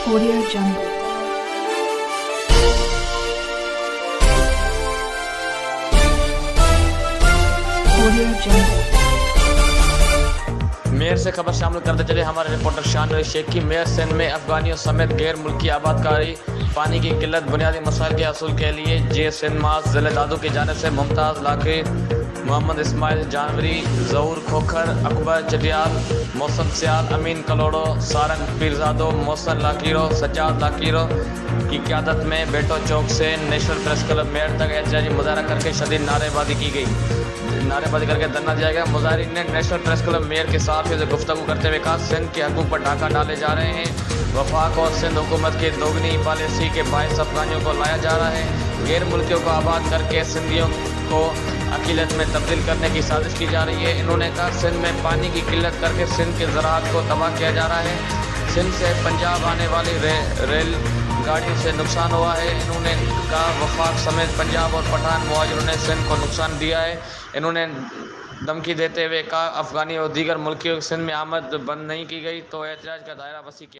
Audio Jungle. Audio Jungle. Mayor से खबर शामिल करते चले हमारे रिपोर्टर शान शेख की। मेयर सिंध में अफगानियों समेत गैर मुल्की आबादकारी, पानी की किल्लत, बुनियादी मसाइल के हसूल के लिए जे सिंध मास ज़िले दादू की जानिब से मुमताज़ लाके मोहम्मद इस्माइल जानवरी, ज़हूर खोखर, अकबर चटियाल, मोहसन सियाल, अमीन कलोड़ो, सारंग पीरजादो, मोहसन लाकीरो, सज्जाद लाकीरो की क़यादत में बेटो चौक से नेशनल प्रेस क्लब मेयर तक एहतजाजी मुजाहरा करके शदीद नारेबाजी की गई। नारेबाजी करके धरना दिया गया। मुजाहिरीन ने नेशनल प्रेस क्लब मेयर के साथ गुफ्तगू करते हुए कहा, सिंध के हकूक़ पर डाका डाले जा रहे हैं। वफाक और सिंध हुकूमत की दोगुनी पॉलिसी के बायस अफगानियों को लाया जा रहा है। गैर मुल्कियों को आबाद करके सिंधियों को अकीलत में तब्दील करने की साजिश की जा रही है। इन्होंने कहा, सिंध में पानी की किल्लत करके सिंध के ज़राअत को तबाह किया जा रहा है। सिंध से पंजाब आने वाली रेल गाड़ियों से नुकसान हुआ है। इन्होंने कहा, वफाक समेत पंजाब और पठान मुहाजिरों ने सिंध को नुकसान दिया है। इन्होंने धमकी देते हुए कहा, अफगानी और दीगर मुल्कियों सिंध में आमद बंद नहीं की गई तो एहतजाज का दायरा वसी किया